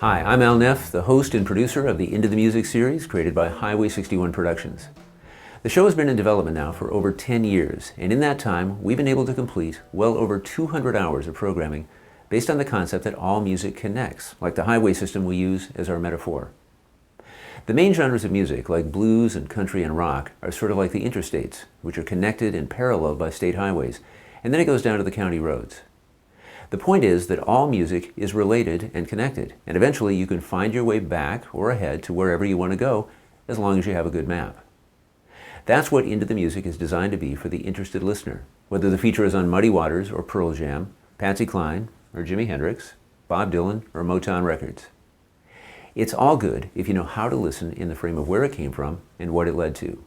Hi, I'm Al Neff, the host and producer of the Into the Music series created by Highway 61 Productions. The show has been in development now for over 10 years, and in that time, we've been able to complete well over 200 hours of programming based on the concept that all music connects, like the highway system we use as our metaphor. The main genres of music, like blues and country and rock, are sort of like the interstates, which are connected and paralleled by state highways, and then it goes down to the county roads. The point is that all music is related and connected, and eventually you can find your way back or ahead to wherever you want to go, as long as you have a good map. That's what Into the Music is designed to be for the interested listener, whether the feature is on Muddy Waters or Pearl Jam, Patsy Cline or Jimi Hendrix, Bob Dylan or Motown Records. It's all good if you know how to listen in the frame of where it came from and what it led to.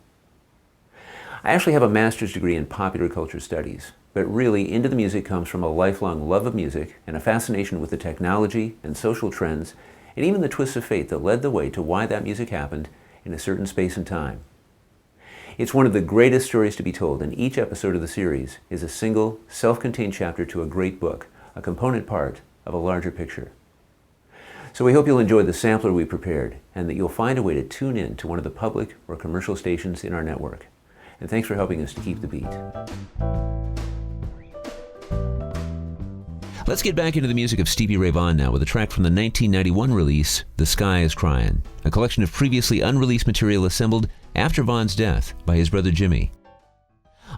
I actually have a master's degree in popular culture studies, but really Into the Music comes from a lifelong love of music and a fascination with the technology and social trends and even the twists of fate that led the way to why that music happened in a certain space and time. It's one of the greatest stories to be told, and each episode of the series is a single, self-contained chapter to a great book, a component part of a larger picture. So we hope you'll enjoy the sampler we prepared and that you'll find a way to tune in to one of the public or commercial stations in our network. And thanks for helping us to keep the beat. Let's get back into the music of Stevie Ray Vaughan now with a track from the 1991 release, The Sky is Crying, a collection of previously unreleased material assembled after Vaughan's death by his brother Jimmy.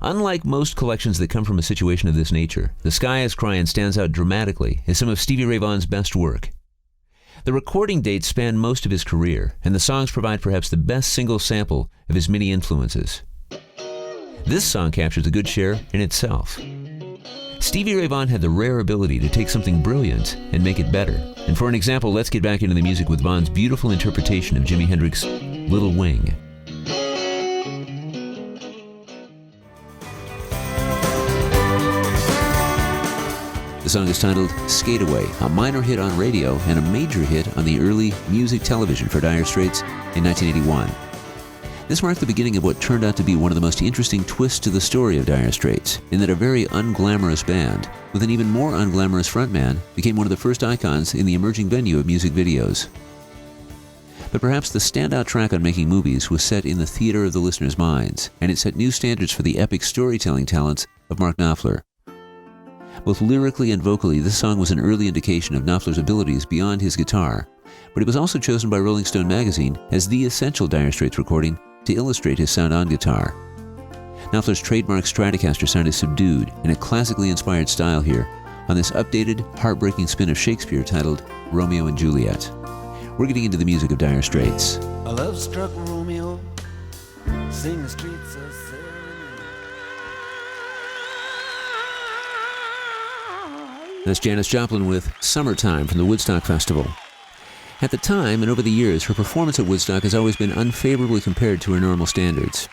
Unlike most collections that come from a situation of this nature, The Sky is Crying stands out dramatically as some of Stevie Ray Vaughan's best work. The recording dates span most of his career, and the songs provide perhaps the best single sample of his many influences. This song captures a good share in itself. Stevie Ray Vaughan had the rare ability to take something brilliant and make it better. And for an example, let's get back into the music with Vaughan's beautiful interpretation of Jimi Hendrix's Little Wing. The song is titled Skate Away, a minor hit on radio and a major hit on the early music television for Dire Straits in 1981. This marked the beginning of what turned out to be one of the most interesting twists to the story of Dire Straits, in that a very unglamorous band, with an even more unglamorous frontman, became one of the first icons in the emerging venue of music videos. But perhaps the standout track on Making Movies was set in the theater of the listeners' minds, and it set new standards for the epic storytelling talents of Mark Knopfler. Both lyrically and vocally, this song was an early indication of Knopfler's abilities beyond his guitar, but it was also chosen by Rolling Stone magazine as the essential Dire Straits recording to illustrate his sound on guitar. Knopfler's trademark Stratocaster sound is subdued in a classically inspired style here on this updated, heartbreaking spin of Shakespeare titled Romeo and Juliet. We're getting into the music of Dire Straits. A love-struck Romeo, sing the streets of That's Janis Joplin with Summertime from the Woodstock Festival. At the time, and over the years, her performance at Woodstock has always been unfavorably compared to her normal standards.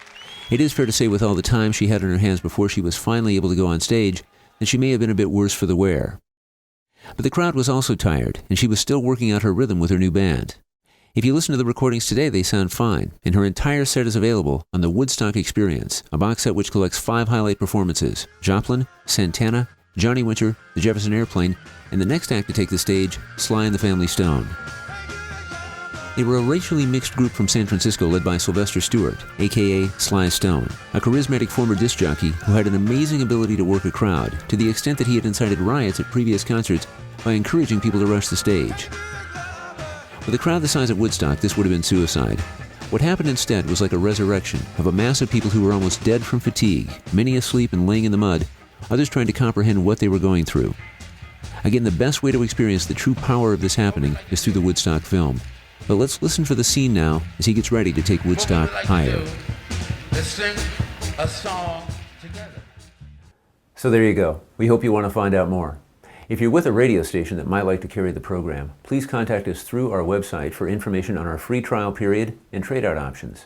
It is fair to say with all the time she had on her hands before she was finally able to go on stage, that she may have been a bit worse for the wear. But the crowd was also tired, and she was still working out her rhythm with her new band. If you listen to the recordings today, they sound fine, and her entire set is available on the Woodstock Experience, a box set which collects 5 highlight performances: Joplin, Santana, Johnny Winter, the Jefferson Airplane, and the next act to take the stage, Sly and the Family Stone. They were a racially mixed group from San Francisco led by Sylvester Stewart, a.k.a. Sly Stone, a charismatic former disc jockey who had an amazing ability to work a crowd, to the extent that he had incited riots at previous concerts by encouraging people to rush the stage. With a crowd the size of Woodstock, this would have been suicide. What happened instead was like a resurrection of a mass of people who were almost dead from fatigue, many asleep and laying in the mud, others trying to comprehend what they were going through. Again, the best way to experience the true power of this happening is through the Woodstock film. But let's listen for the scene now as he gets ready to take Woodstock higher. Let's sing a song together. So there you go. We hope you want to find out more. If you're with a radio station that might like to carry the program, please contact us through our website for information on our free trial period and trade-out options.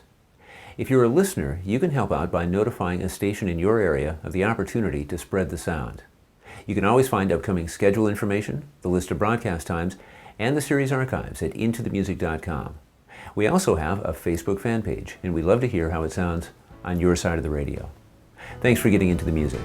If you're a listener, you can help out by notifying a station in your area of the opportunity to spread the sound. You can always find upcoming schedule information, the list of broadcast times, and the series archives at intothemusic.com. We also have a Facebook fan page, and we'd love to hear how it sounds on your side of the radio. Thanks for getting into the music.